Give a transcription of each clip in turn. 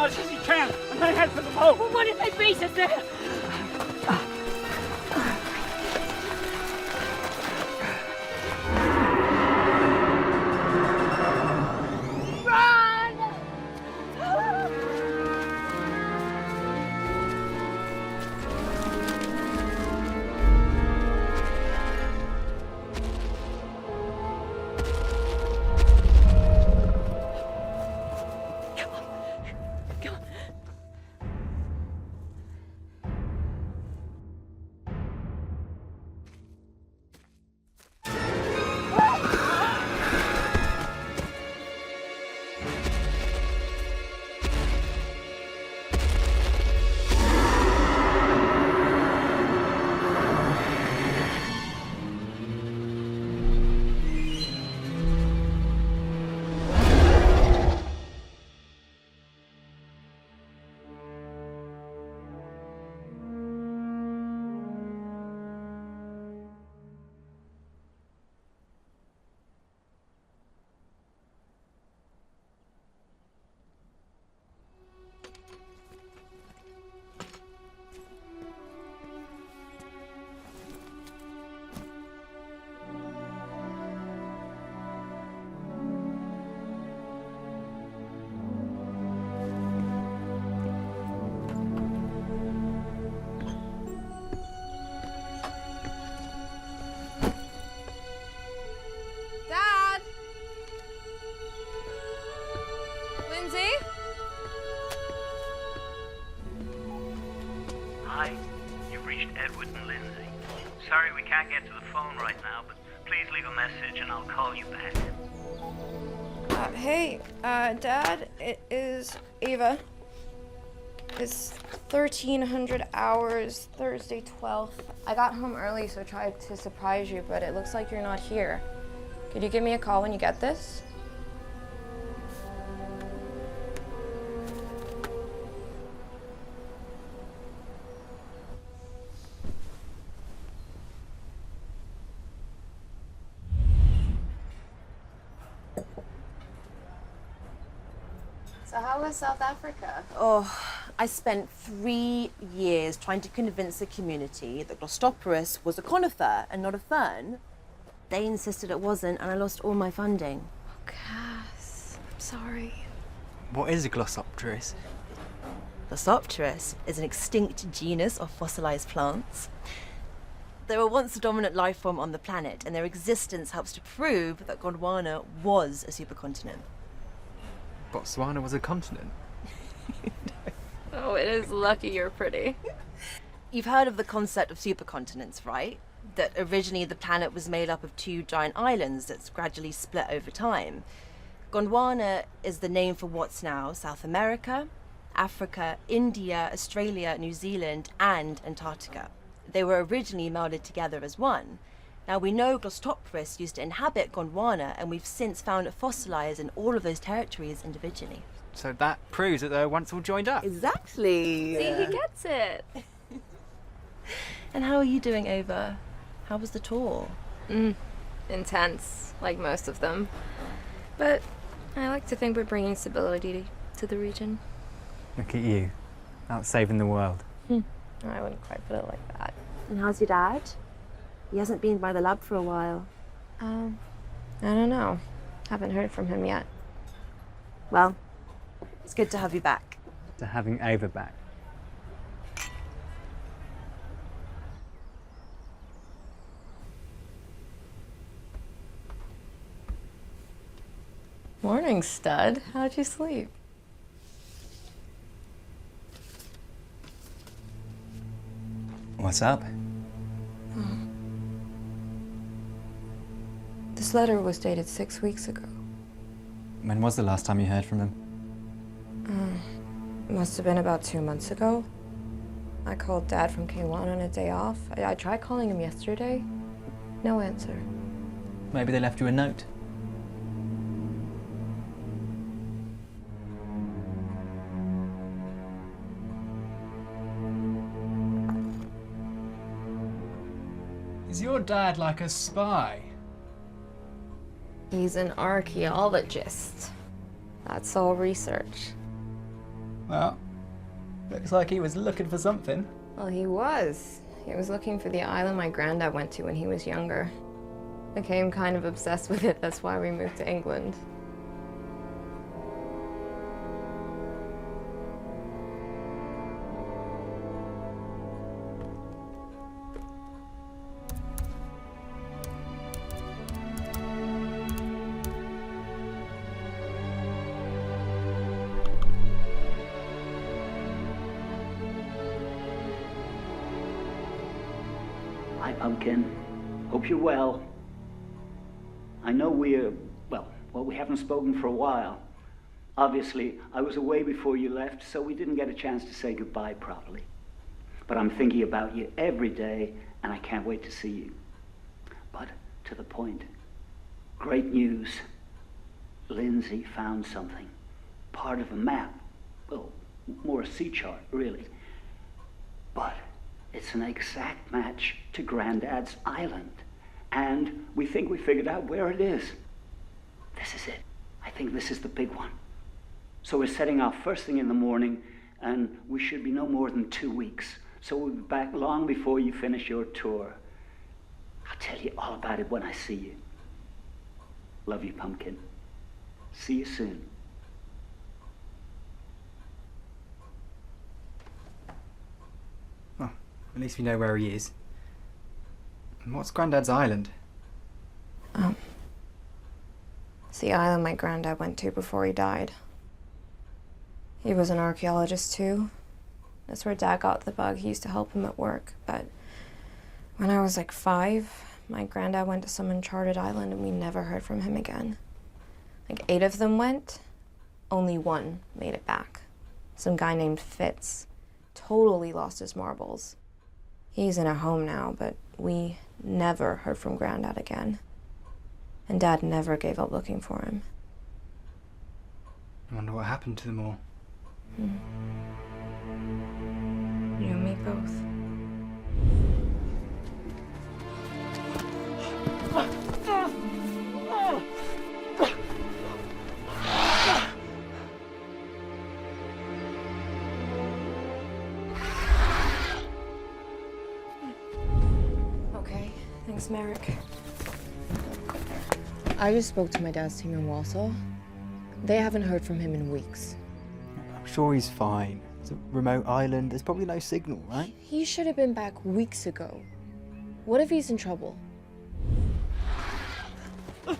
much as you can and then head for the boat. Well, what if they beat us there? Hi, you've reached Edward and Lindsay. Sorry we can't get to the phone right now, but please leave a message and I'll call you back. Hey, Dad, it is Ava. It's 1300 hours, Thursday 12th. I got home early, so I tried to surprise you, but it looks like you're not here. Could you give me a call when you get this? So how was South Africa? Oh, I spent 3 years trying to convince the community that Glostoporus was a conifer and not a fern. They insisted it wasn't, and I lost all my funding. Oh, Cass, I'm sorry. What is a Glossopteris? Glossopteris is an extinct genus of fossilized plants. They were once the dominant life form on the planet, and their existence helps to prove that Gondwana was a supercontinent. Botswana was a continent? Oh, it is lucky you're pretty. You've heard of the concept of supercontinents, right? That originally the planet was made up of 2 giant islands that's gradually split over time. Gondwana is the name for what's now South America, Africa, India, Australia, New Zealand, and Antarctica. They were originally melded together as one. Now we know Glostoporus used to inhabit Gondwana, and we've since found it fossilized in all of those territories individually. So that proves that they were once all joined up. Exactly. See, he gets it. And how are you doing, Ava? How was the tour? Intense, like most of them. But I like to think we're bringing stability to the region. Look at you, out saving the world. I wouldn't quite put it like that. And how's your dad? He hasn't been by the lab for a while. I don't know. Haven't heard from him yet. Well, it's good to have you back. To having Ava back. Morning, stud. How'd you sleep? What's up? This letter was dated 6 weeks ago. When was the last time you heard from him? Must have been about 2 months ago. I called Dad from K1 on a day off. I tried calling him yesterday. No answer. Maybe they left you a note. Is your dad like a spy? He's an archaeologist. That's all research. Well, looks like he was looking for something. Well, he was. He was looking for the island my granddad went to when he was younger. Became kind of obsessed with it, that's why we moved to England. Hi, Pumpkin. Hope you're well. I know we haven't spoken for a while. Obviously, I was away before you left, so we didn't get a chance to say goodbye properly. But I'm thinking about you every day, and I can't wait to see you. But to the point, great news. Lindsay found something. Part of a map. Well, more a sea chart, really. But it's an exact match to Granddad's island. And we think we figured out where it is. This is it. I think this is the big one. So we're setting off first thing in the morning, and we should be no more than 2 weeks. So we'll be back long before you finish your tour. I'll tell you all about it when I see you. Love you, Pumpkin. See you soon. Well, at least we know where he is. And what's Grandad's island? It's the island my granddad went to before he died. He was an archaeologist too. That's where Dad got the bug. He used to help him at work. But when I was like 5, my granddad went to some uncharted island and we never heard from him again. Like 8 of them went, only 1 made it back. Some guy named Fitz. Totally lost his marbles. He's in a home now, but we never heard from Granddad again. And Dad never gave up looking for him. I wonder what happened to them all. You and me both. Okay, thanks, Merrick. I just spoke to my dad's team in Warsaw. They haven't heard from him in weeks. I'm sure he's fine. It's a remote island. There's probably no signal, right? He should have been back weeks ago. What if he's in trouble? There's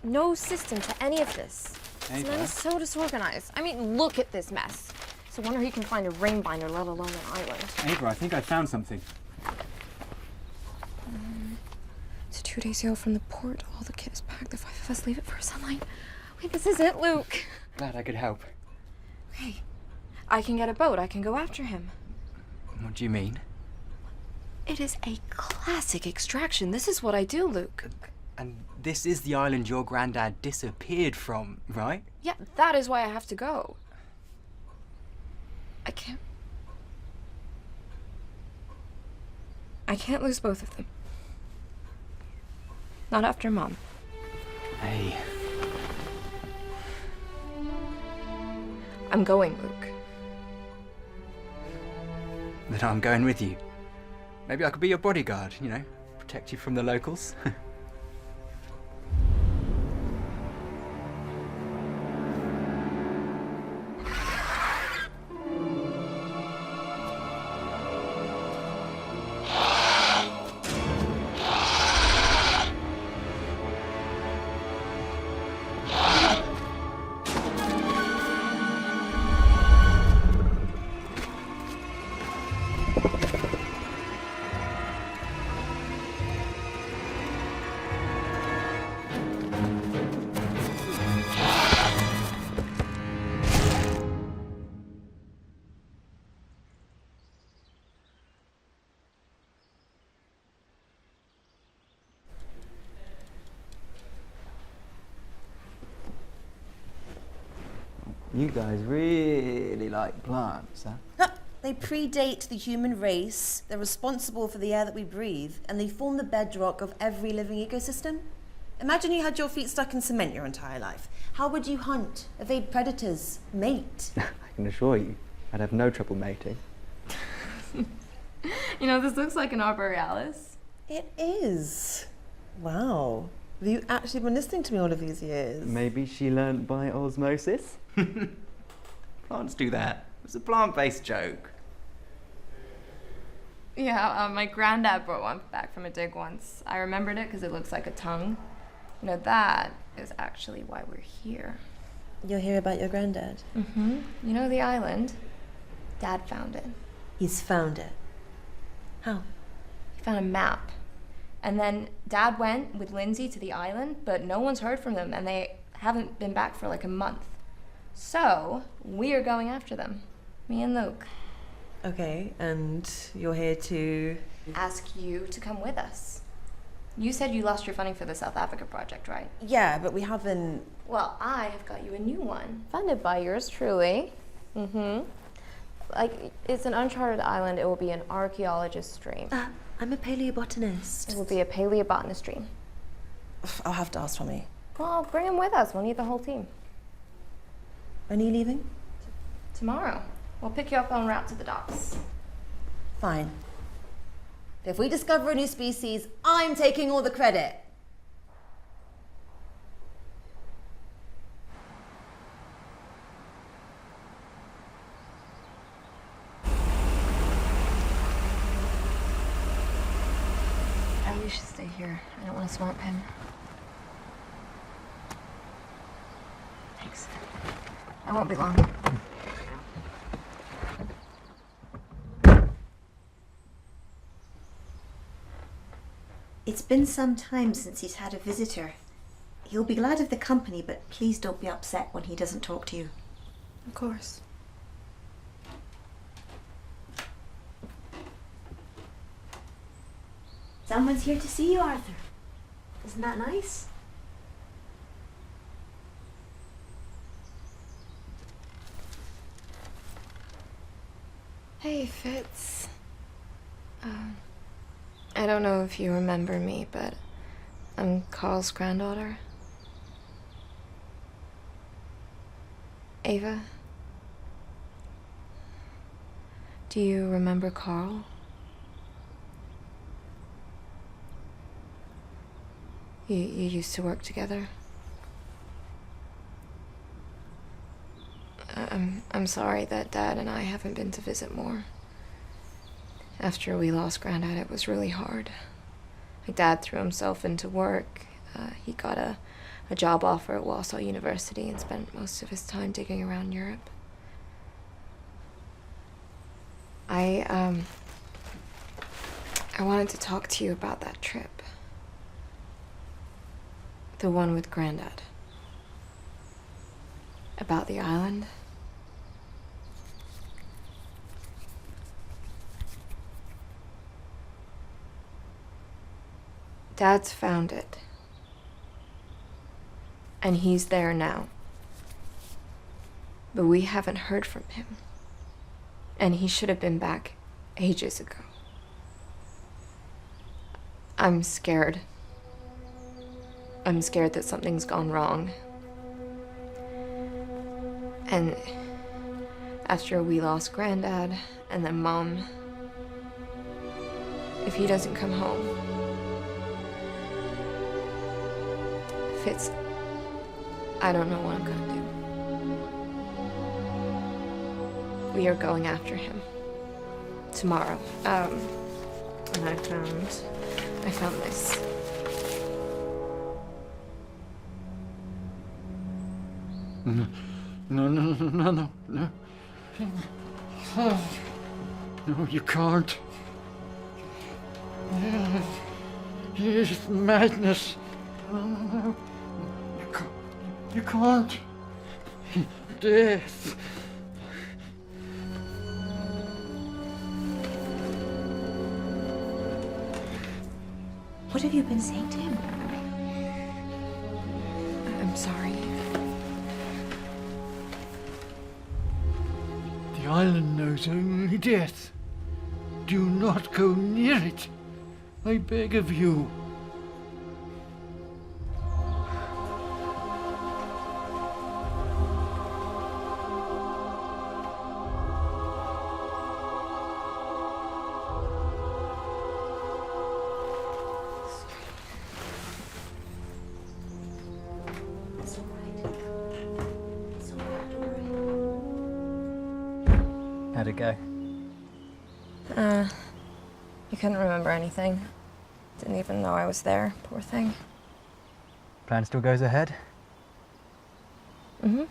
no system to any of this. This man is so disorganized. I mean, look at this mess. So I wonder he can find a ring binder, let alone an island. Ava, I think I found something. It's 2 days sail from the port. All the kit is packed. The 5 of us leave it for sunlight. Wait, this is it, Luke. Glad I could help. Okay, I can get a boat. I can go after him. What do you mean? It is a classic extraction. This is what I do, Luke. And this is the island your granddad disappeared from, right? Yeah, that is why I have to go. I can't lose both of them. Not after Mom. Hey. I'm going, Luke. Then I'm going with you. Maybe I could be your bodyguard, you know, protect you from the locals. You guys really like plants, huh? They predate the human race, they're responsible for the air that we breathe, and they form the bedrock of every living ecosystem. Imagine you had your feet stuck in cement your entire life. How would you hunt, evade predators, mate? I can assure you, I'd have no trouble mating. You know, this looks like an arborealis. It is. Wow. Have you actually been listening to me all of these years? Maybe she learnt by osmosis? Plants do that. It's a plant-based joke. Yeah, my granddad brought one back from a dig once. I remembered it because it looks like a tongue. You know, that is actually why we're here. You'll hear about your granddad. Mm-hmm. You know the island? Dad found it. He's found it. How? He found a map. And then Dad went with Lindsay to the island, but no one's heard from them, and they haven't been back for like a month. So, we are going after them. Me and Luke. Okay, and you're here to... Ask you to come with us. You said you lost your funding for the South Africa project, right? Yeah, but we haven't... Well, I have got you a new one. Funded by yours truly. Mm-hmm. Like, it's an uncharted island. It will be an archaeologist stream. I'm a paleobotanist. It will be a paleobotanist stream. I'll have to ask Tommy. Well, bring him with us. We'll need the whole team. When are you leaving? Tomorrow. We'll pick you up en route to the docks. Fine. If we discover a new species, I'm taking all the credit. You should stay here. I don't want to swamp him. Thanks. I won't be long. It's been some time since he's had a visitor. He'll be glad of the company, but please don't be upset when he doesn't talk to you. Of course. Someone's here to see you, Arthur. Isn't that nice? Hey, Fitz. I don't know if you remember me, but I'm Carl's granddaughter. Ava? Do you remember Carl? You used to work together? I'm sorry that Dad and I haven't been to visit more. After we lost Granddad, it was really hard. My dad threw himself into work. He got a job offer at Warsaw University and spent most of his time digging around Europe. I wanted to talk to you about that trip. The one with Granddad. About the island. Dad's found it. And he's there now. But we haven't heard from him. And he should have been back ages ago. I'm scared. I'm scared that something's gone wrong. And after we lost Granddad and then Mom, if he doesn't come home, Fitz, I don't know what I'm gonna do. We are going after him tomorrow. And I found this. No. No, you can't. It's madness. No. You can't. Death. What have you been saying to him? I'm sorry. The island knows only death. Do not go near it. I beg of you. It's all right. It's all right, don't worry. How'd it go? He couldn't remember anything. Didn't even know I was there, poor thing. Plan still goes ahead? Mm-hmm.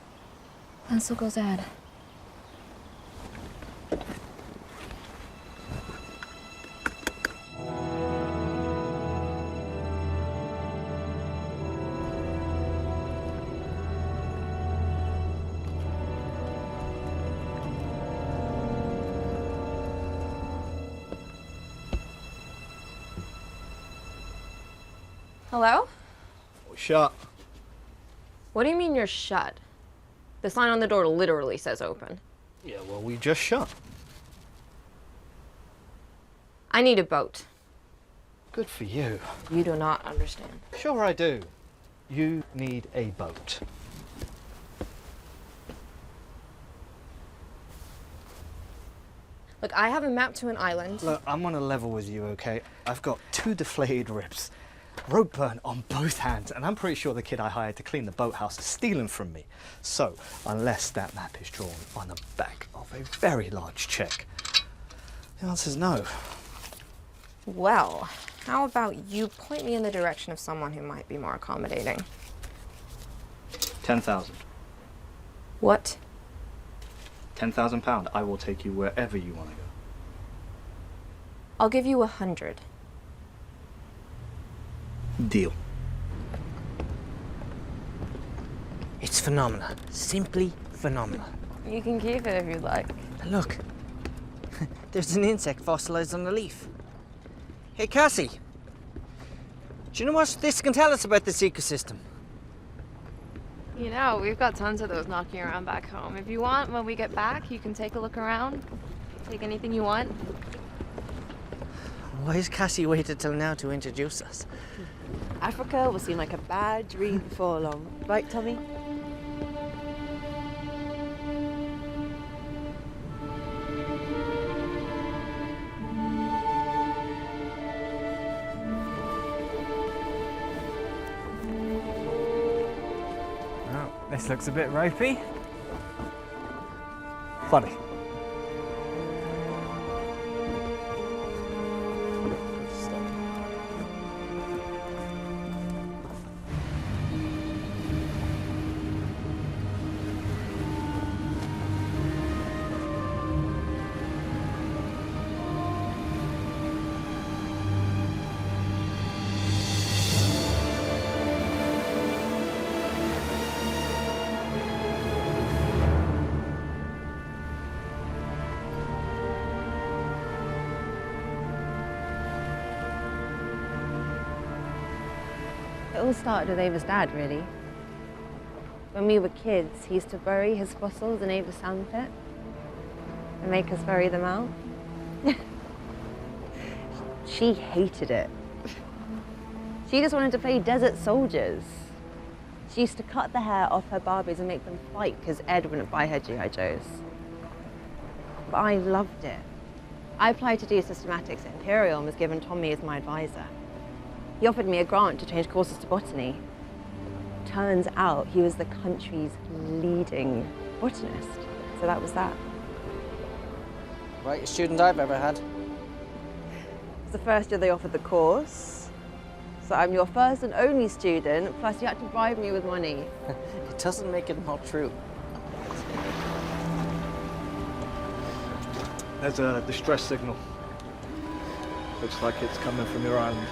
Plan still goes ahead. Hello? Shut. What do you mean you're shut? The sign on the door literally says open. Yeah, well, we just shut. I need a boat. Good for you. You do not understand. Sure I do. You need a boat. Look, I have a map to an island. Look, I'm on a level with you, okay? I've got 2 deflated ribs, rope burn on both hands, and I'm pretty sure the kid I hired to clean the boathouse is stealing from me. So, unless that map is drawn on the back of a very large check, the answer's no. Well, how about you point me in the direction of someone who might be more accommodating? 10,000. What? £10,000. I will take you wherever you want to go. I'll give you 100. Deal. It's phenomenal. Simply phenomenal. You can keep it if you'd like. And look, there's an insect fossilized on the leaf. Hey, Cassie. Do you know what this can tell us about this ecosystem? You know, we've got tons of those knocking around back home. If you want, when we get back, you can take a look around. Take anything you want. Why has Cassie waited till now to introduce us? Africa will seem like a bad dream before long. Right, Tommy? Oh, this looks a bit ropey. Funny. It all started with Ava's dad, really. When we were kids, he used to bury his fossils in Ava's sandpit and make us bury them out. She hated it. She just wanted to play desert soldiers. She used to cut the hair off her Barbies and make them fight because Ed wouldn't buy her G.I. Joes. But I loved it. I applied to do systematics at Imperial and was given Tommy as my advisor. He offered me a grant to change courses to botany. Turns out he was the country's leading botanist. So that was that. Rightest student I've ever had. It's the first year they offered the course. So I'm your first and only student, plus you had to bribe me with money. It doesn't make it not true. There's a distress signal. Looks like it's coming from your island.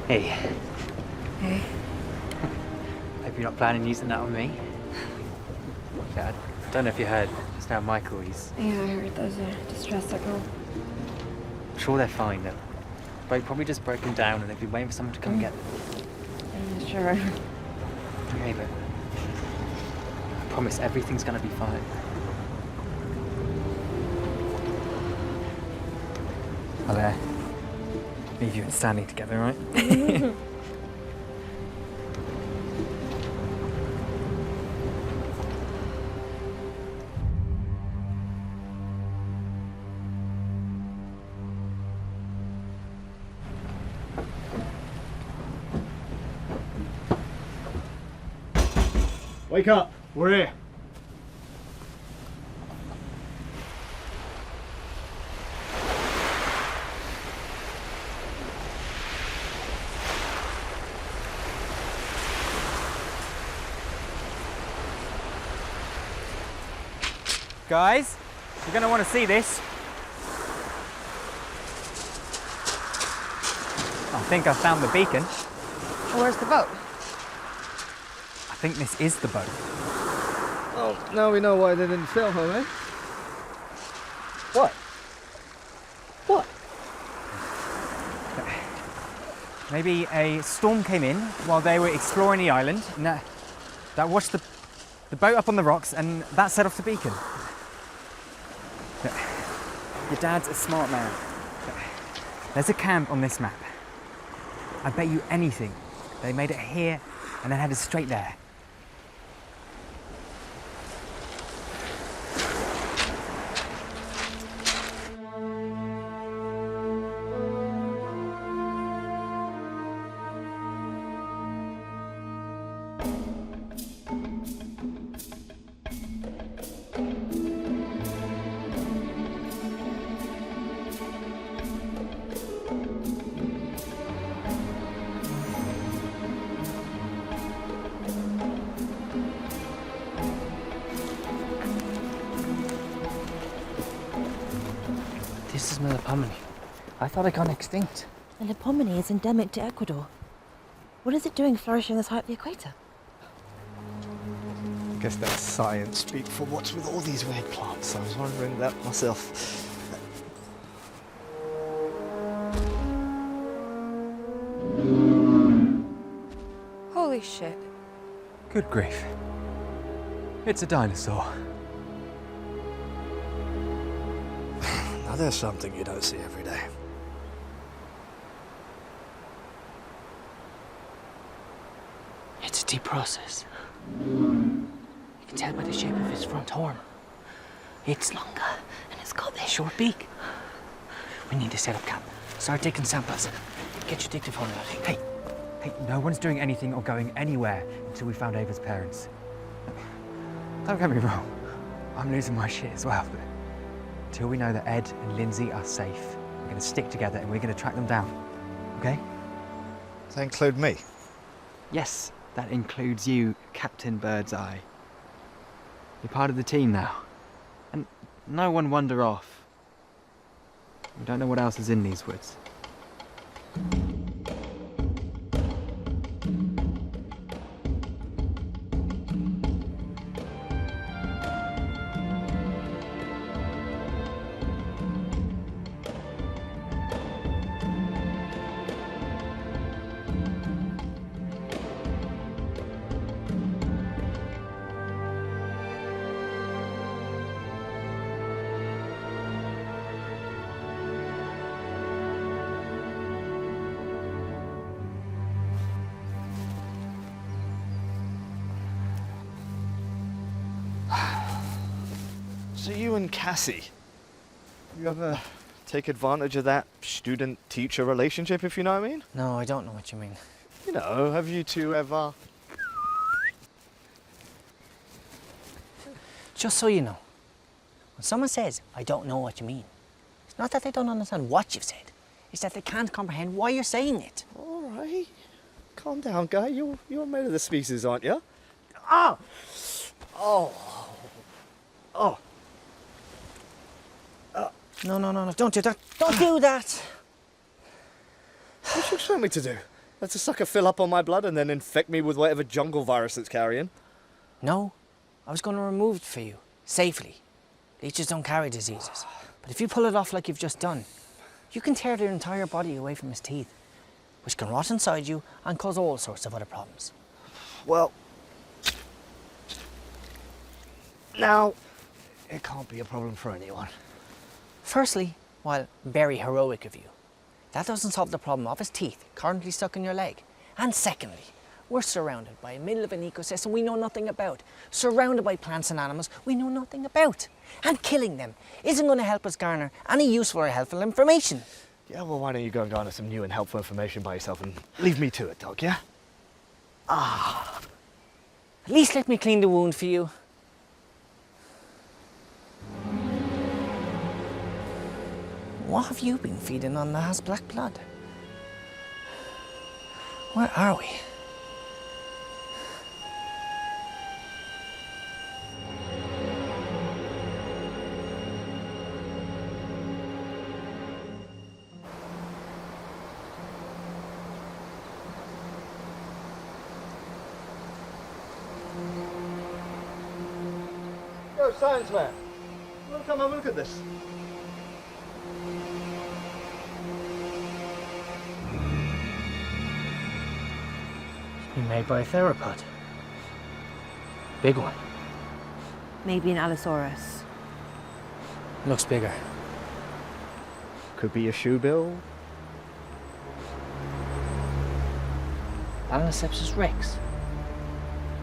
Hey. Hey. Hope you're not planning on using that on me. Yeah, I don't know if you heard, just now Michael, he's... Yeah, I heard there's a distress signal. sure they're fine. The boat probably just broken down and they've been waiting for someone to come and get them. Yeah, sure. Okay, but I promise everything's gonna be fine. I'll leave you and Stanley together, right? Wake up, we're here. Guys, you're gonna want to see this. I think I found the beacon. Where's the boat? I think this is the boat. Oh, now we know why they didn't film her, eh? What? What? Maybe a storm came in while they were exploring the island, and that washed the boat up on the rocks, and that set off the beacon. Your dad's a smart man. There's a camp on this map. I bet you anything they made it here and then headed straight there. This is Melipomene. I thought it gone extinct. Melipomene is endemic to Ecuador. What is it doing flourishing this high at the equator? I guess that's science speak for what's with all these weird plants. I was wondering that myself. Holy shit. Good grief. It's a dinosaur. Now there's something you don't see every day. It's a deep process. You can tell by the shape of his front horn. It's longer, and it's got a short beak. We need to set up camp. Start taking samples. Get your dictaphone out. Hey, no one's doing anything or going anywhere until we found Ava's parents. Don't get me wrong, I'm losing my shit as well, but until we know that Ed and Lindsay are safe, we're gonna stick together and we're gonna track them down, okay? Does that include me? Yes, that includes you, Captain Birdseye. You're part of the team now, and no one wander off. We don't know what else is in these woods. So you and Cassie, you ever take advantage of that student-teacher relationship, if you know what I mean? No, I don't know what you mean. You know, have you two ever... Just so you know, when someone says, I don't know what you mean, it's not that they don't understand what you've said. It's that they can't comprehend why you're saying it. All right. Calm down, guy. You're made of the species, aren't you? Ah! Oh. Oh. No, don't do that. Don't do that. What you expect me to do? Let the sucker fill up on my blood and then infect me with whatever jungle virus it's carrying? No, I was going to remove it for you, safely. Leeches don't carry diseases. But if you pull it off like you've just done, you can tear their entire body away from his teeth, which can rot inside you and cause all sorts of other problems. Well, now, it can't be a problem for anyone. Firstly, while very heroic of you, that doesn't solve the problem of his teeth currently stuck in your leg. And secondly, we're surrounded by a middle of an ecosystem we know nothing about, surrounded by plants and animals we know nothing about. And killing them isn't going to help us garner any useful or helpful information. Yeah, well, why don't you go and garner some new and helpful information by yourself and leave me to it, Doc, yeah? At least let me clean the wound for you. What have you been feeding on that has black blood? Where are we? Yo, science man, you want to come have a look at this? It's been made by a theropod. Big one. Maybe an Allosaurus. Looks bigger. Could be a shoebill. Anacepsis rex.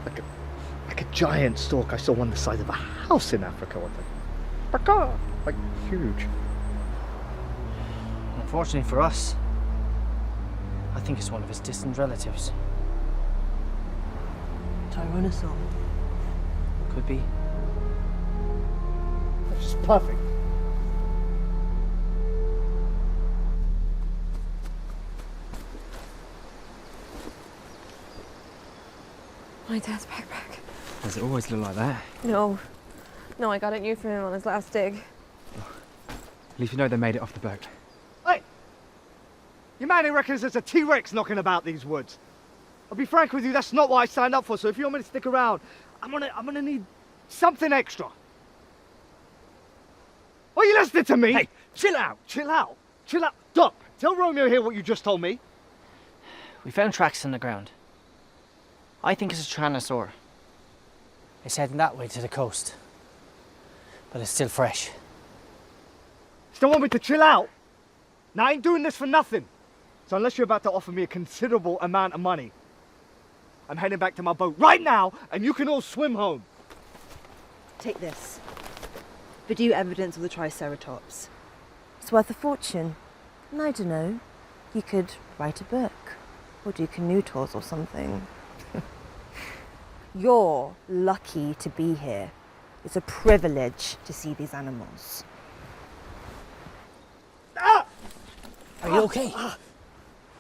Like a giant stork I saw on the side of a house in Africa one time. Like huge. Unfortunately for us, I think it's one of his distant relatives. Tyrannosaur. Could be. That's just perfect. My dad's backpack. Does it always look like that? No, I got it new for him on his last dig. At least you know they made it off the boat. Hey! Your man reckons there's a T-Rex knocking about these woods. I'll be frank with you, that's not what I signed up for, so if you want me to stick around, I'm gonna need something extra. Are you listening to me? Hey, chill out. Doc, tell Romeo here what you just told me. We found tracks in the ground. I think it's a Tyrannosaur. It's heading that way to the coast. But it's still fresh. Still want me to chill out? Now, I ain't doing this for nothing. So unless you're about to offer me a considerable amount of money, I'm heading back to my boat right now, and you can all swim home. Take this. Video evidence of the Triceratops. It's worth a fortune. And I don't know, you could write a book or do canoe tours or something. You're lucky to be here. It's a privilege to see these animals. Ah! Are you okay?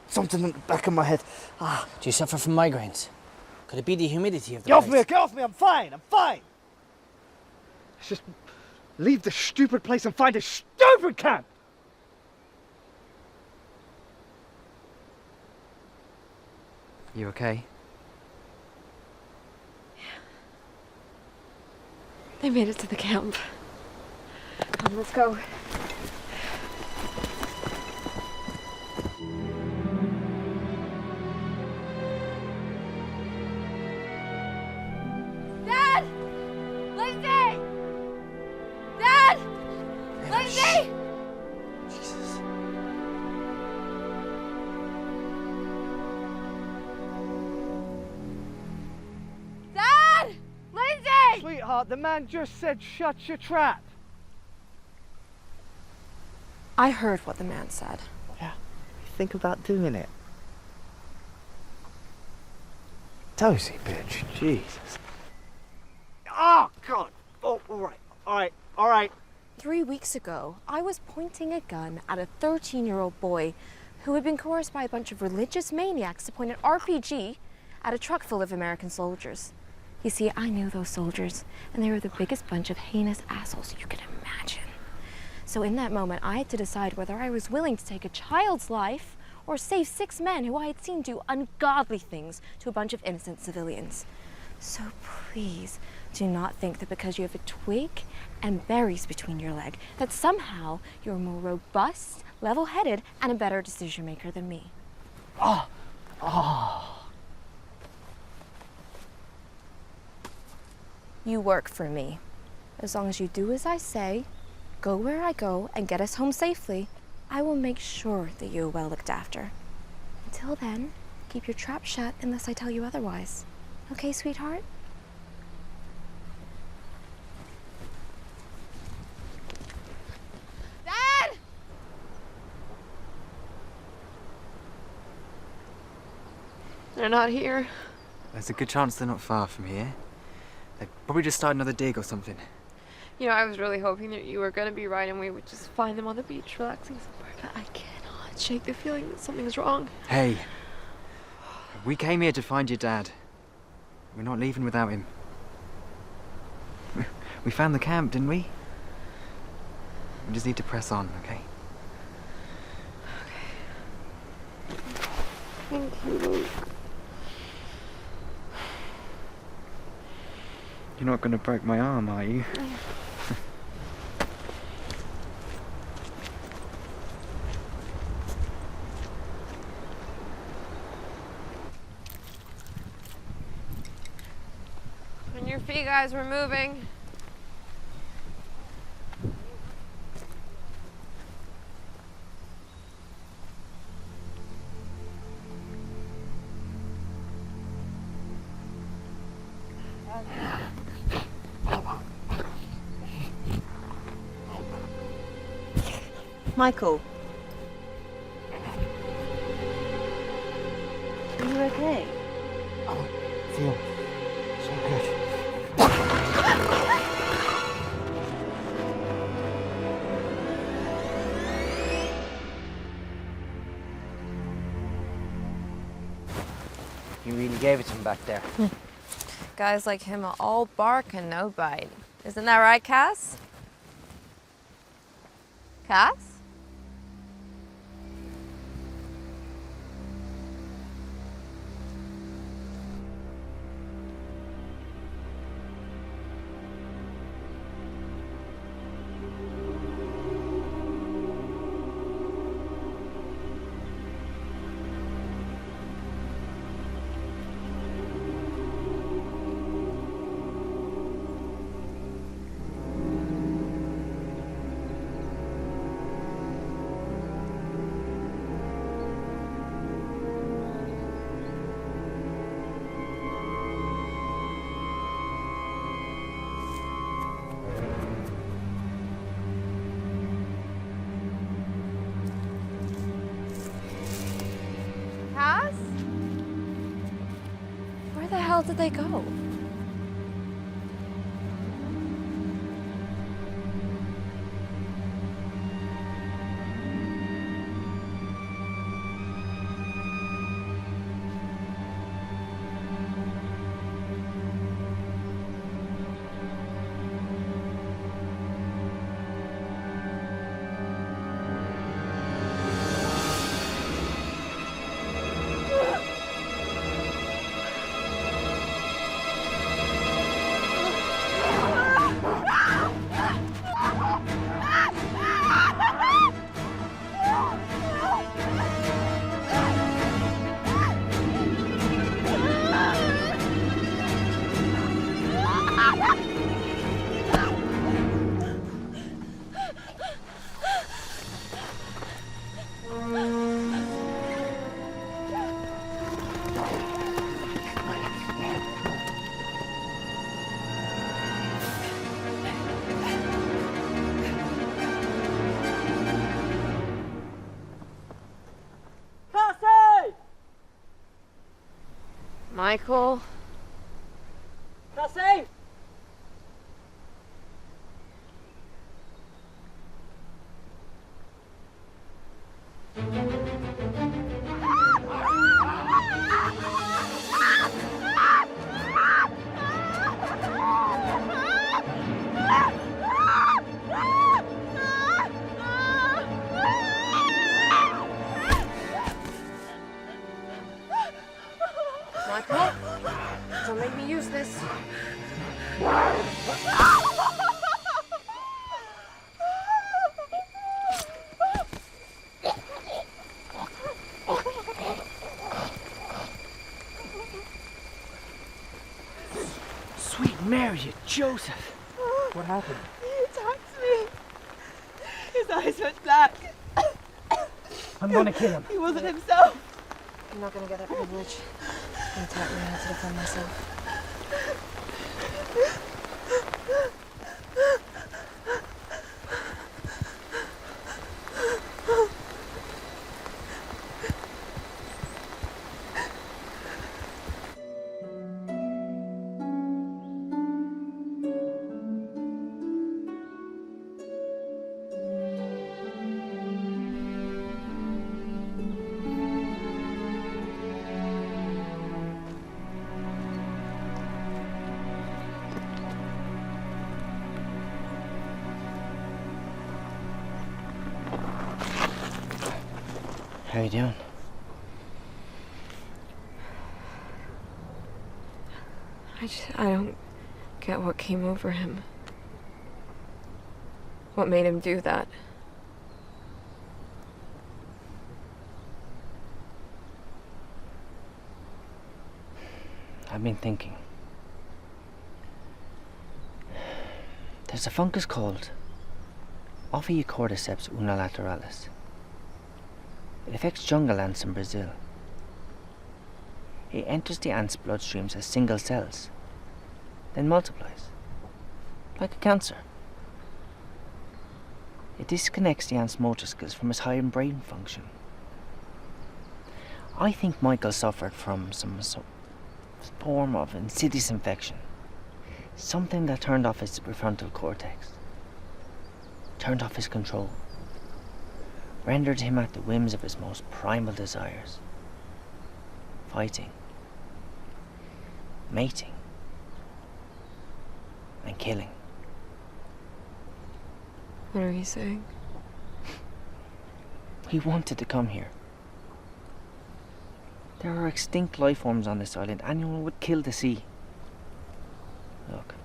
Something in the back of my head. Do you suffer from migraines? Could it be the humidity of the Get off place? me, get off me, I'm fine. Let's just leave the stupid place and find a stupid camp. You okay? They made it to the camp. Come, let's go. Dad! Lindsay! Dad! Lindsay! Jesus. Dad! Lindsay! Sweetheart, the man just said shut your trap. I heard what the man said. Yeah, think about doing it. Dozy bitch, Jesus. Oh, God. Oh, all right. 3 weeks ago, I was pointing a gun at a 13-year-old boy who had been coerced by a bunch of religious maniacs to point an RPG at a truck full of American soldiers. You see, I knew those soldiers, and they were the biggest bunch of heinous assholes you could imagine. So in that moment, I had to decide whether I was willing to take a child's life or save 6 men who I had seen do ungodly things to a bunch of innocent civilians. So please, do not think that because you have a twig and berries between your leg that somehow you're more robust, level-headed, and a better decision maker than me. You work for me. As long as you do as I say, go where I go, and get us home safely, I will make sure that you are well looked after. Until then, keep your trap shut unless I tell you otherwise. Okay, sweetheart? Dad! They're not here. There's a good chance they're not far from here. They probably just started another dig or something. You know, I was really hoping that you were going to be right and we would just find them on the beach relaxing somewhere, but I cannot shake the feeling that something's wrong. Hey, we came here to find your dad. We're not leaving without him. We found the camp, didn't we? We just need to press on, okay? Thank you, Luke. You're not going to break my arm, are you? On your feet, guys, we're moving. Michael. Are you okay? I feel so good. You really gave it to him back there. Guys like him are all bark and no bite. Isn't that right, Cass? Cass? Cass? Where the hell did they go? Michael? Cassie! Michael? Don't make me use this. Mary, Joseph. What happened? He attacked me. His eyes went black. I'm gonna kill him. He wasn't himself. I'm not gonna get that privilege. He taught me how to defend myself. How you doing? I don't get what came over him. What made him do that? I've been thinking. There's a fungus called Ophiocordyceps unilateralis. It affects jungle ants in Brazil. It enters the ants' bloodstreams as single cells, then multiplies, like a cancer. It disconnects the ant's motor skills from his higher brain function. I think Michael suffered from some form of insidious infection. Something that turned off his prefrontal cortex. Turned off his control. Rendered him at the whims of his most primal desires. Fighting. Mating. And killing. What are you saying? He wanted to come here. There are extinct life forms on this island. Anyone would kill to see. Look.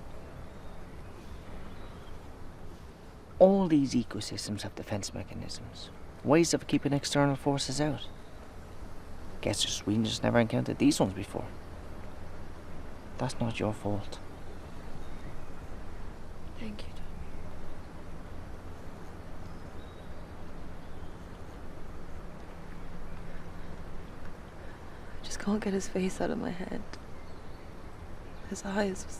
All these ecosystems have defense mechanisms. Ways of keeping external forces out. Guess we just never encountered these ones before. That's not your fault. Thank you, Tommy. I just can't get his face out of my head. His eyes was...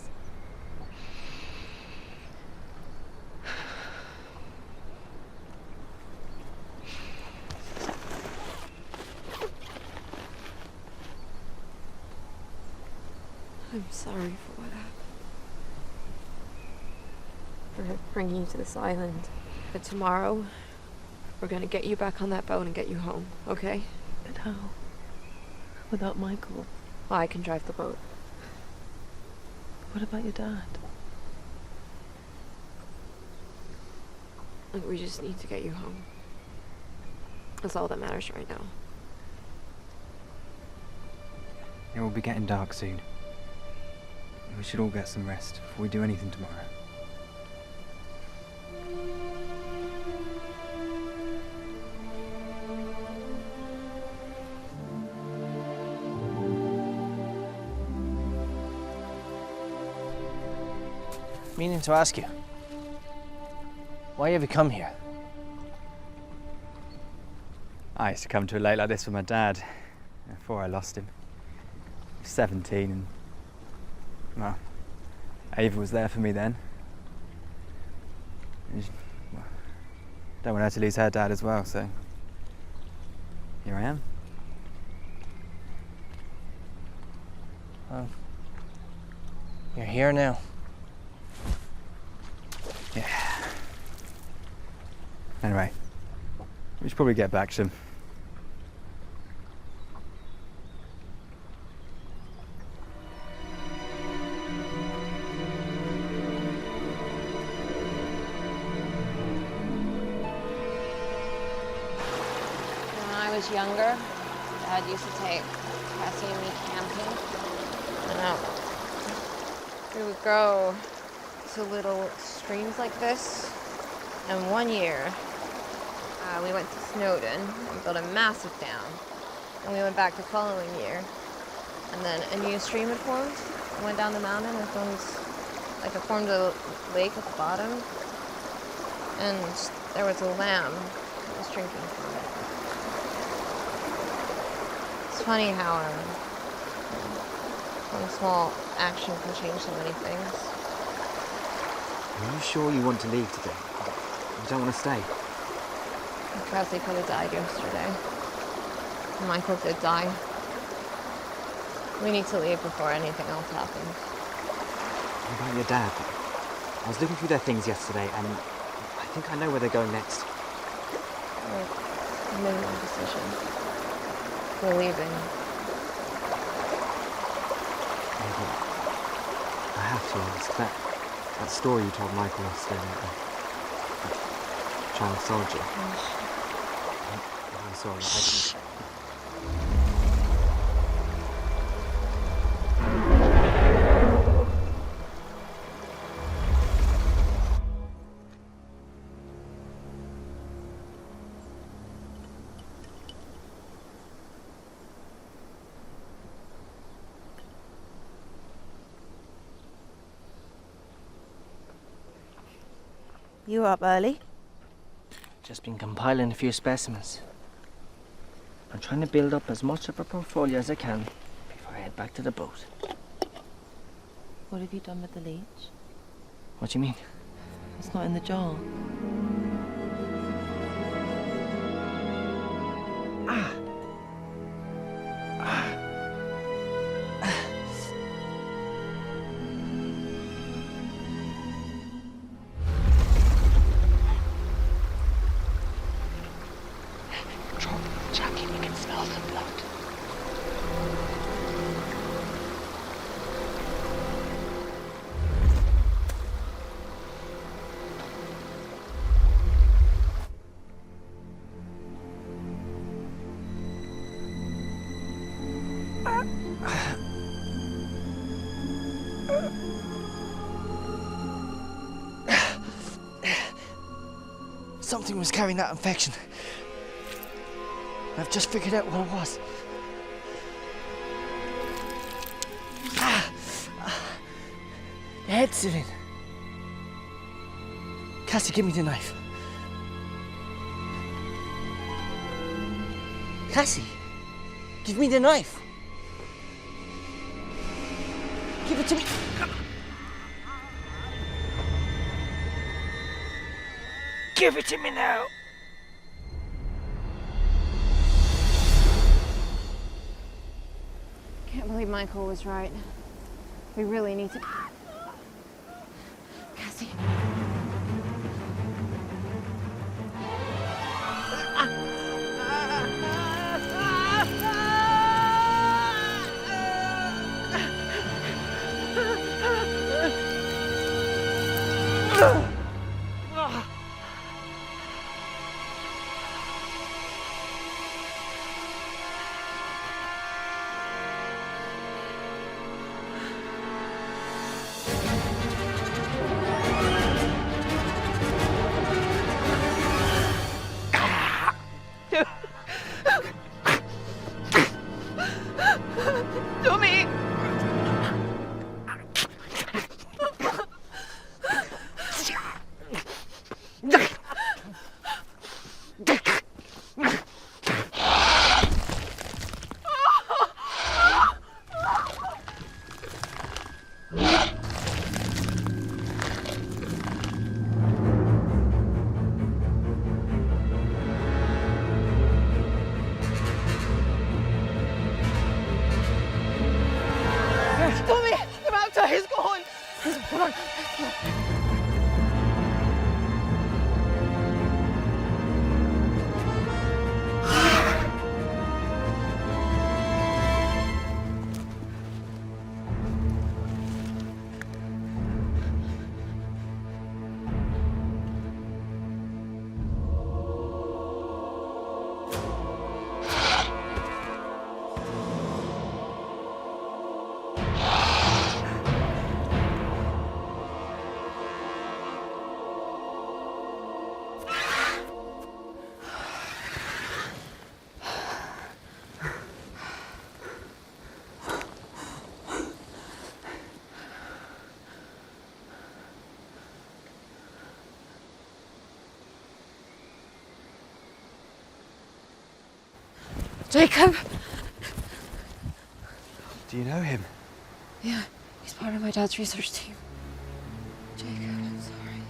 I'm sorry for what happened. For bringing you to this island. But tomorrow, we're gonna get you back on that boat and get you home, okay? But how? Without Michael? Well, I can drive the boat. What about your dad? Look, we just need to get you home. That's all that matters right now. It will be getting dark soon. We should all get some rest before we do anything tomorrow. Meaning to ask you, why have you come here? I used to come to a lake like this with my dad before I lost him. I was 17 and, well, Ava was there for me then. Well, don't want her to lose her dad as well, so here I am. Well, you're here now. Yeah. Anyway, we should probably get back to him. When I was younger, Dad used to take Cassie and me camping. And we would go to little streams like this. And one year, we went to Snowdon and built a massive dam. And we went back the following year. And then a new stream had formed. We went down the mountain and filmed like it formed a lake at the bottom, and there was a lamb that was drinking from it. It's funny how one small action can change so many things. Are you sure you want to leave today? You don't want to stay? Cassie could have died yesterday. Michael did die. We need to leave before anything else happens. What about your dad? I was looking through their things yesterday, and I think I know where they're going next. I made my decision. We're leaving. I have to ask, that story you told Michael yesterday, that child soldier. I'm sorry, I didn't... You up early? Just been compiling a few specimens. I'm trying to build up as much of a portfolio as I can before I head back to the boat. What have you done with the leech? What do you mean? It's not in the jar. Jackie, you can smell the blood. Something was carrying that infection. I've just figured out what it was. The head sitting. Cassie, give me the knife. Cassie, give me the knife. Give it to me. Give it to me now. Can't believe Michael was right. We really need to... Cassie. Jacob! Do you know him? Yeah, he's part of my dad's research team. Jacob, I'm sorry.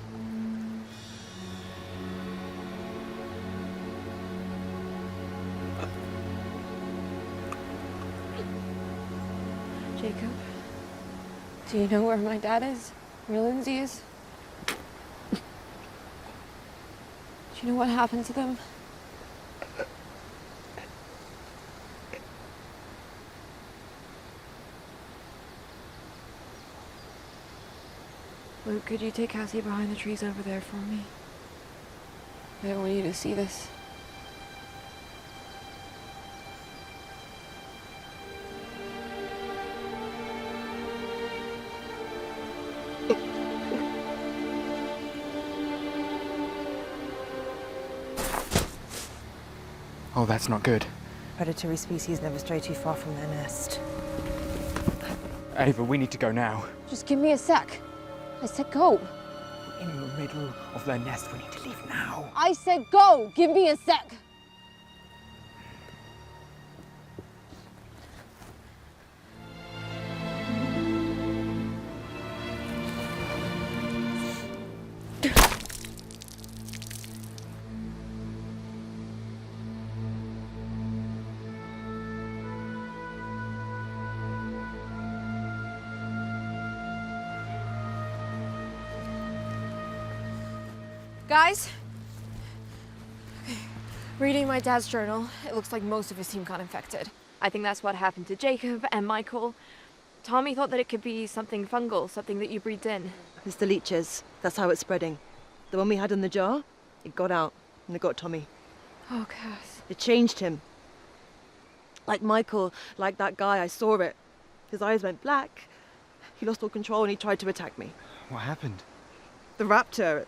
Jacob, do you know where my dad is? Where Lindsay is? Do you know what happened to them? Luke, could you take Cassie behind the trees over there for me? I want you to see this. Oh, that's not good. Predatory species never stray too far from their nest. Ava, we need to go now. Just give me a sec. I said go. We're in the middle of their nest. We need to leave now. I said go. Give me a sec. Guys, reading my dad's journal, it looks like most of his team got infected. I think that's what happened to Jacob and Michael. Tommy thought that it could be something fungal, something that you breathed in. It's the leeches. That's how it's spreading. The one we had in the jar, it got out and it got Tommy. Oh, Cass. It changed him. Like Michael, like that guy, I saw it. His eyes went black. He lost all control and he tried to attack me. What happened? The raptor,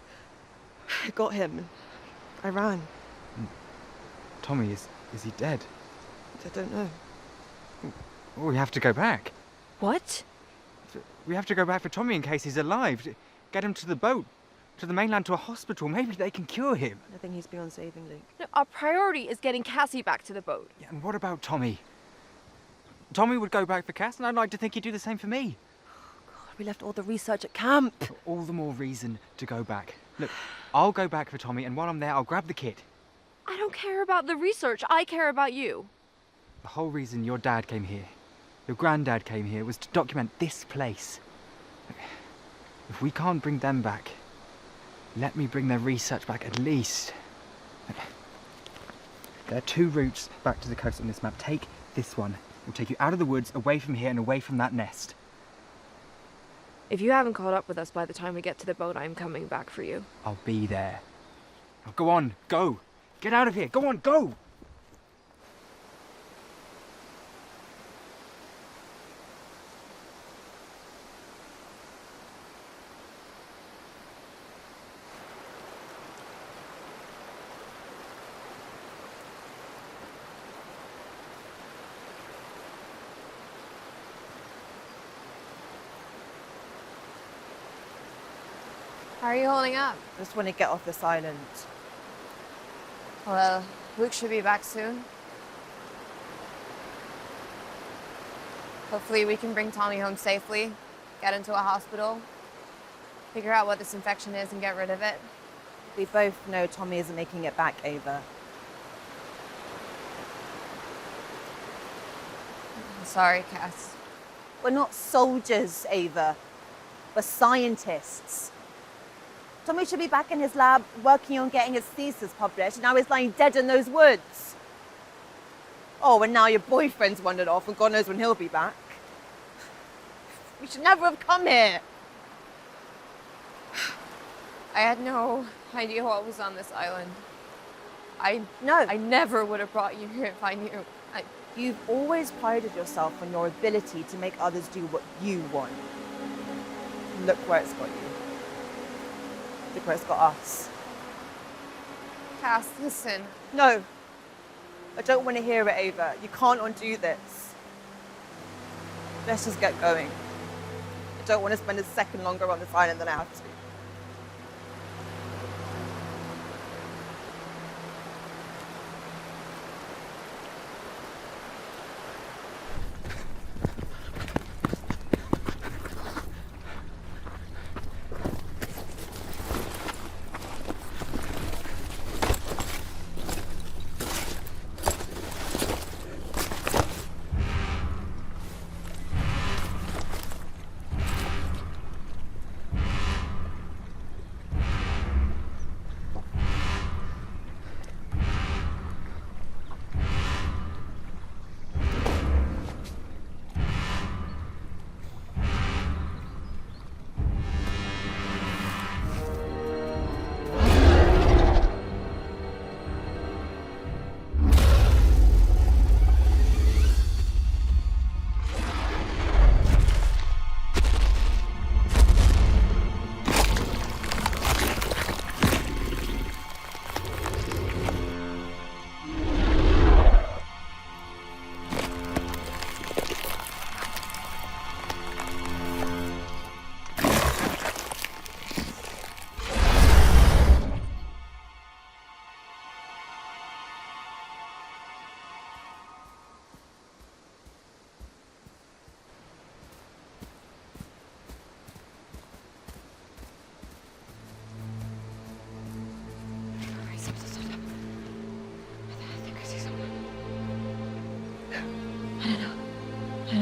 it got him. I ran. Tommy, is he dead? I don't know. Oh, we have to go back. What? We have to go back for Tommy in case he's alive. Get him to the boat, to the mainland, to a hospital. Maybe they can cure him. I think he's beyond saving, Luke. No, our priority is getting Cassie back to the boat. Yeah, and what about Tommy? Tommy would go back for Cass, and I'd like to think he'd do the same for me. God, we left all the research at camp. All the more reason to go back. Look, I'll go back for Tommy, and while I'm there, I'll grab the kit. I don't care about the research. I care about you. The whole reason your dad came here, your granddad came here, was to document this place. If we can't bring them back, let me bring their research back at least. There are 2 routes back to the coast on this map. Take this one. It will take you out of the woods, away from here and away from that nest. If you haven't caught up with us by the time we get to the boat, I'm coming back for you. I'll be there. Now go on, go. Get out of here. Go on, go. How are you holding up? I just want to get off this island. Well, Luke should be back soon. Hopefully we can bring Tommy home safely, get into a hospital, figure out what this infection is and get rid of it. We both know Tommy isn't making it back, Ava. I'm sorry, Cass. We're not soldiers, Ava. We're scientists. Tommy should be back in his lab working on getting his thesis published, and now he's lying dead in those woods. Oh, and now your boyfriend's wandered off, and God knows when he'll be back. We should never have come here. I had no idea what was on this island. I No. never would have brought you here if I knew. You've always prided yourself on your ability to make others do what you want. Look where it's got you. Look where it's got us. Cass, listen. No. I don't want to hear it, Ava. You can't undo this. Let's just get going. I don't want to spend a second longer on this island than I have to.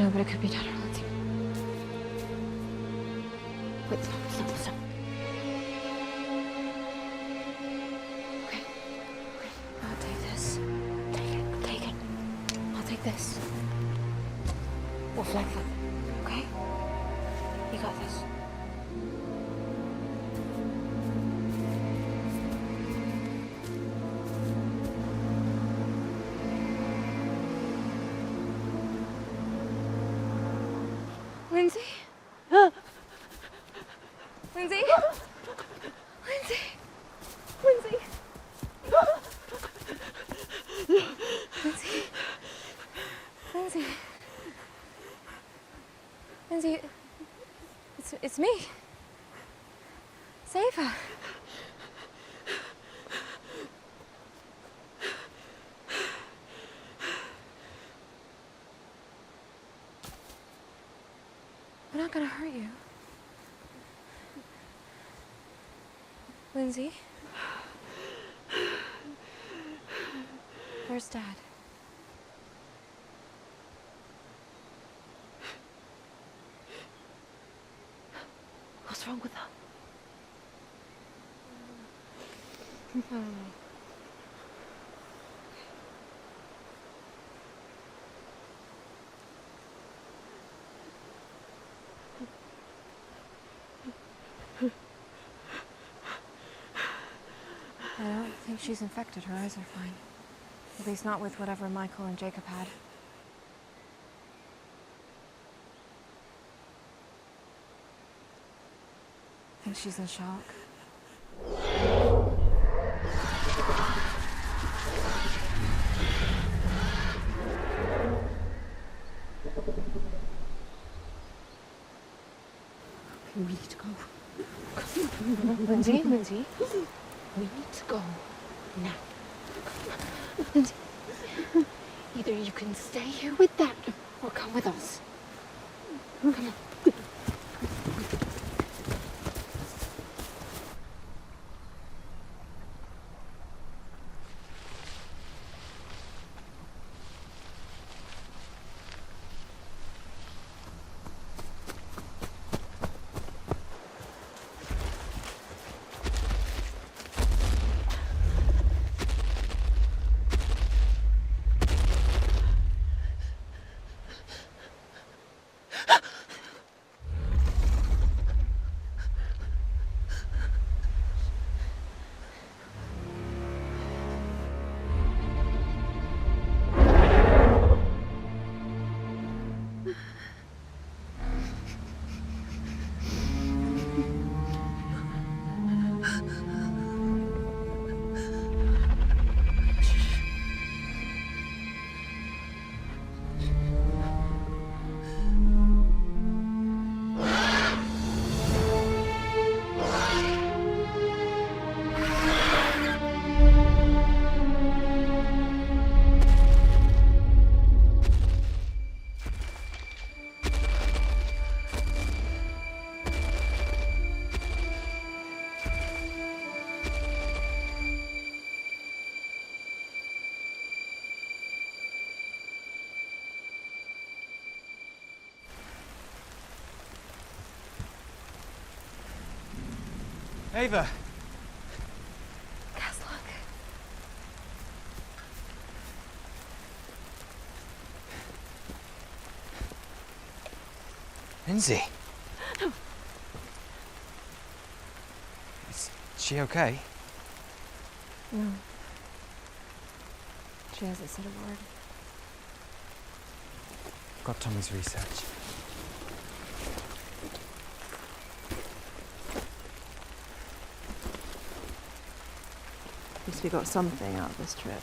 know, but it could be better. Let's see. Wait, stop. Okay. I'll take this. Take it. I'll take this. We'll flag them, okay? You got this. Lindsay? Lindsay? Lindsay? Lindsay? Lindsay? Lindsay? It's me. Sci-Fi. We're not gonna hurt you. Lindsay? Where's Dad? What's wrong with her? I don't know. I don't think she's infected. Her eyes are fine. At least not with whatever Michael and Jacob had. I think she's in shock. We need to go. Lindsay? We need to go now. Lindsay, either you can stay here with Dad or come with us. Come on. Ava! Guys, look. Lindsay! Is she okay? No. She hasn't said a word. Got Tommy's research. At least we got something out of this trip.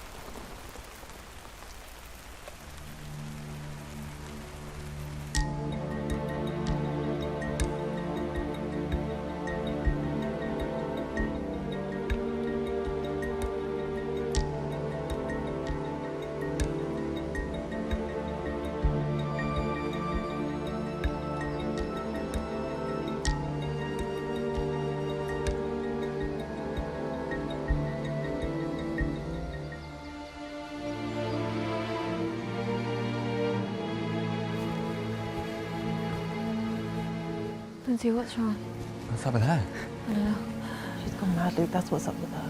Lindsay, what's wrong? What's up with her? I don't know. She's gone mad, Luke. That's what's up with her.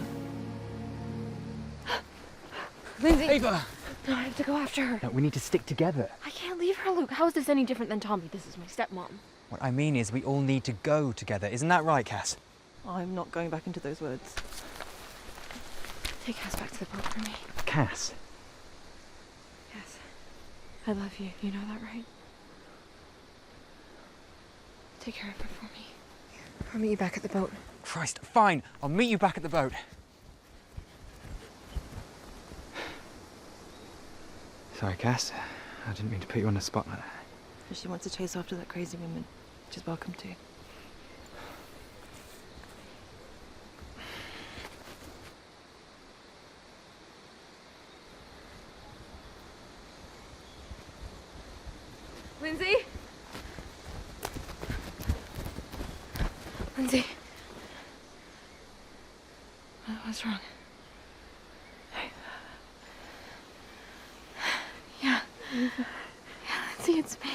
Lindsay! Ava! No, I have to go after her. No, we need to stick together. I can't leave her, Luke. How is this any different than Tommy? This is my stepmom. What I mean is we all need to go together. Isn't that right, Cass? I'm not going back into those woods. Take Cass back to the boat for me. Cass? Yes. I love you. You know that, right? Take care of her for me. I'll meet you back at the boat. Christ, fine. I'll meet you back at the boat. Sorry, Cass. I didn't mean to put you on the spot like that. If she wants to chase after that crazy woman, she's welcome to. Lindsay? Lindsay? What's wrong? Yeah. Yeah, Lindsay, it's me.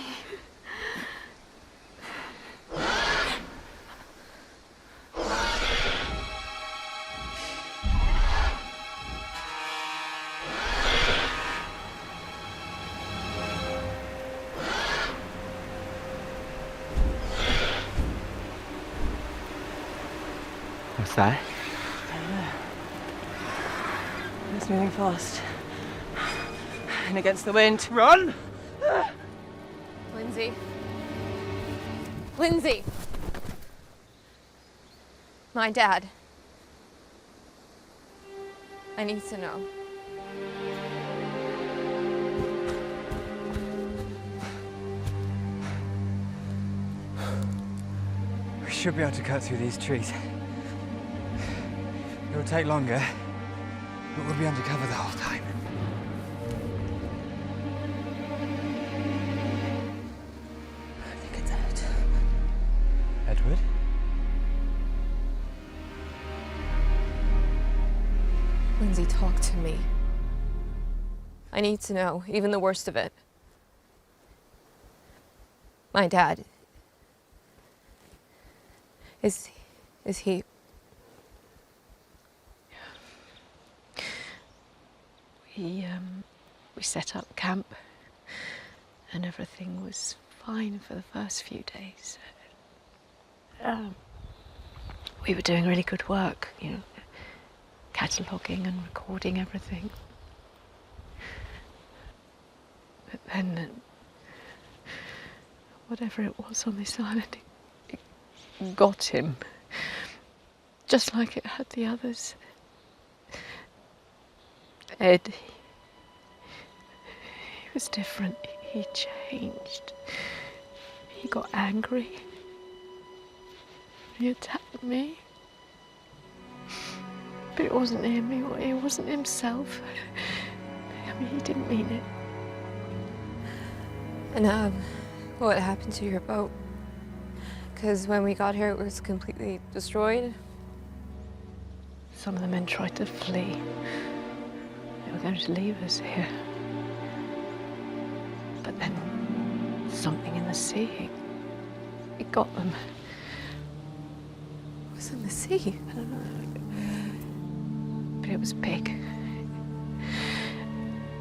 What's that? It's moving fast. And against the wind. Run! Lindsay. Lindsay! My dad. I need to know. We should be able to cut through these trees. It'll take longer, but we'll be undercover the whole time. I think it's Ed. Edward? Lindsay, talk to me. I need to know, even the worst of it. My dad. Is he... We set up camp and everything was fine for the first few days. We were doing really good work, you know, cataloguing and recording everything. But then, whatever it was on this island, it got him, just like it had the others. Ed, he was different. He changed. He got angry. He attacked me. But it wasn't him. It wasn't himself. I mean, he didn't mean it. And, what happened to your boat? Because when we got here, it was completely destroyed. Some of the men tried to flee. They were going to leave us here. But then something in the sea, it got them. What was in the sea? I don't know. But it was big.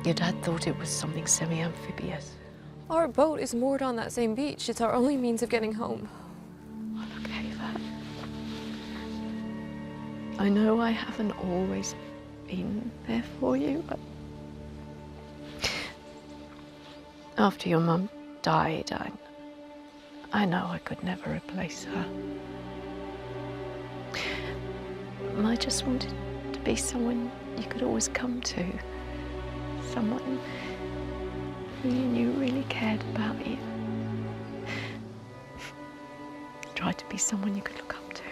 Your dad thought it was something semi-amphibious. Our boat is moored on that same beach. It's our only means of getting home. Oh, look, Ava. I know I haven't always been there for you, but after your mum died, I know I could never replace her. I just wanted to be someone you could always come to. Someone who you knew really cared about you. Tried to be someone you could look up to.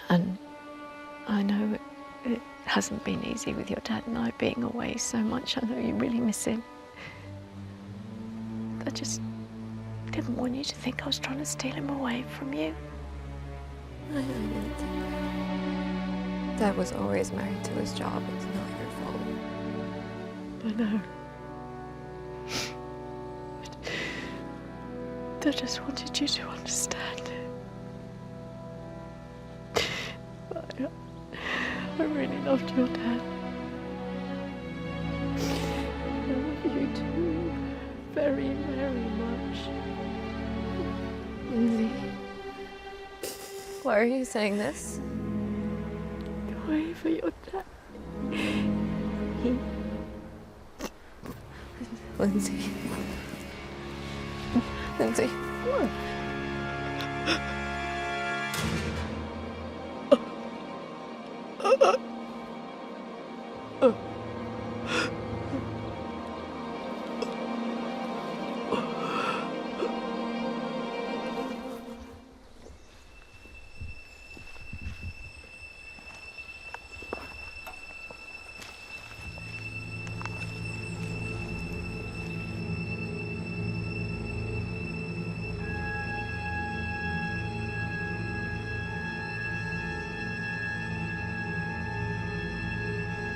And I know it hasn't been easy with your dad and I being away so much. I know you really miss him. I just didn't want you to think I was trying to steal him away from you. I didn't. Dad was always married to his job. It's not your fault. I know. I just wanted you to understand. I really loved your dad. I love you too, very, very much. Lindsay, why are you saying this? Wait for your dad. Lindsay. Lindsay. What?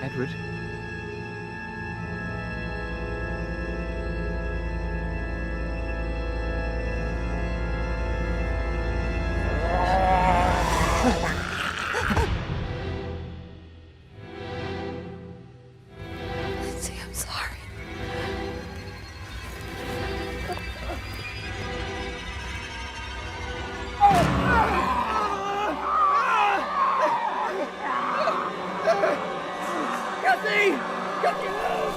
Edward? Lindsay, I'm sorry. Gussie! Gussie, move!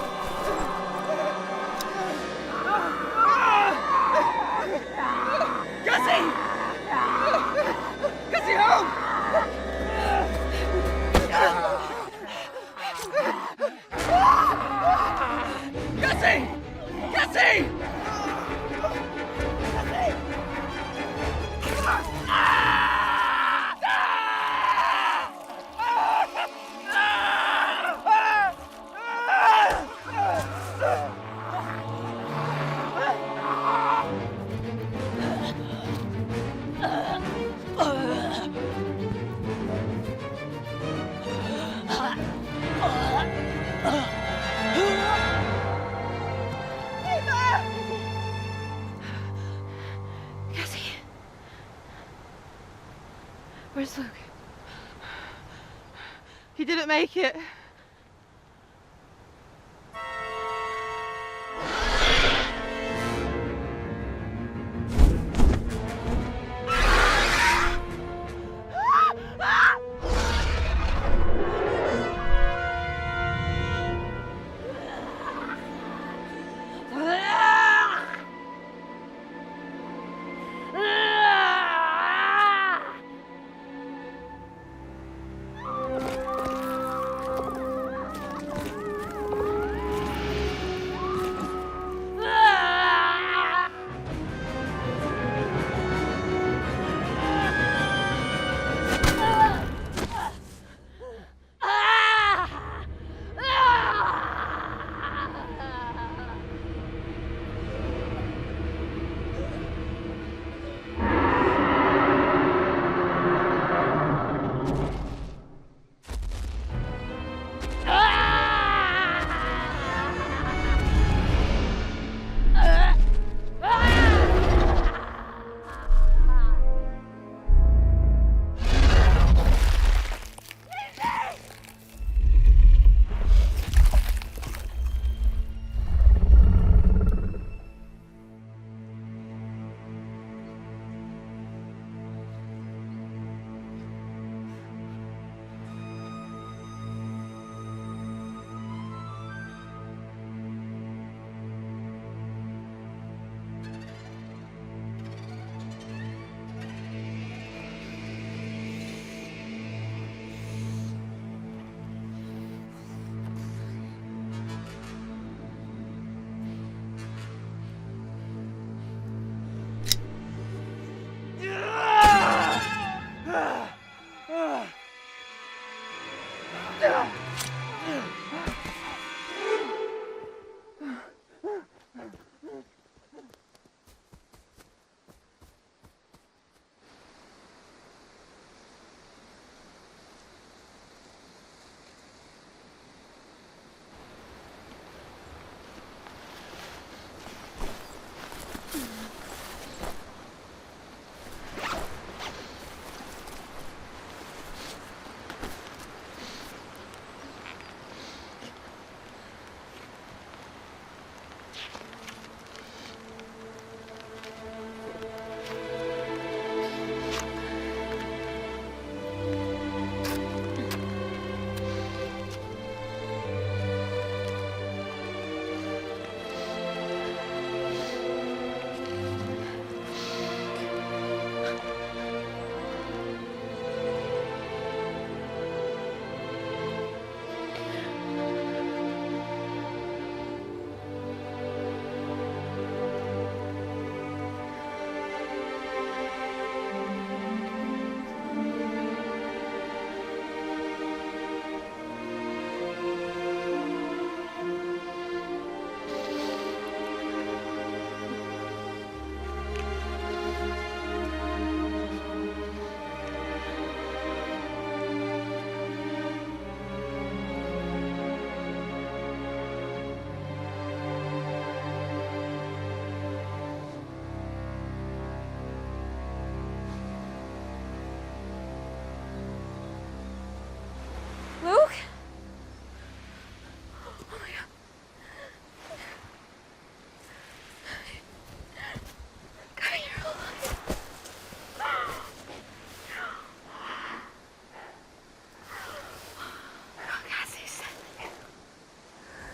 Gussie! Gussie, home! Gussie! Gussie! Cassie. Where's Luke? He didn't make it.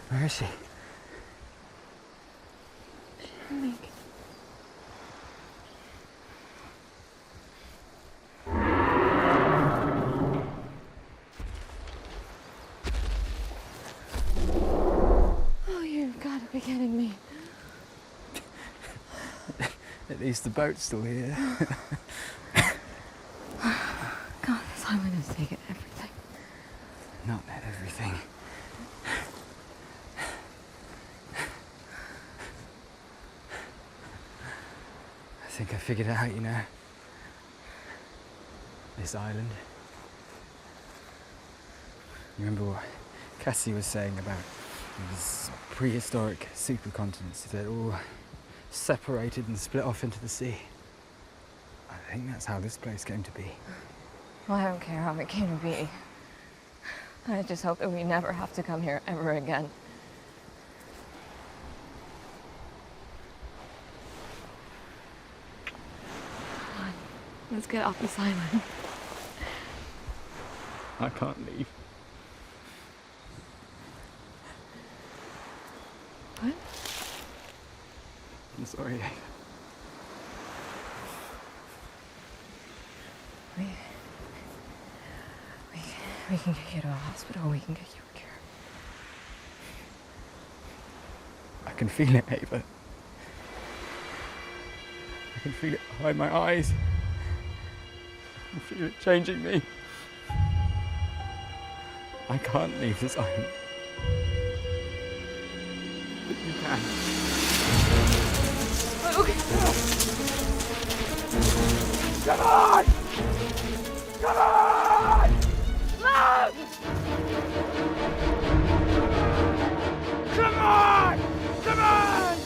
Where is she? Oh, you've got to be kidding me. At least the boat's still here. God, this island has taken everything. Not everything. I think I figured it out, you know. This island. You remember what Cassie was saying about these prehistoric supercontinents that all separated and split off into the sea? I think that's how this place came to be. Well, I don't care how it came to be. I just hope that we never have to come here ever again. Come on, let's get off this island. I can't leave. What? I'm sorry. We can get you to a hospital. We can get you a cure. I can feel it, Ava. I can feel it behind my eyes. I can feel it changing me. I can't leave this island. But you can. Okay. Come on! Come on! Love! Come on! Come on!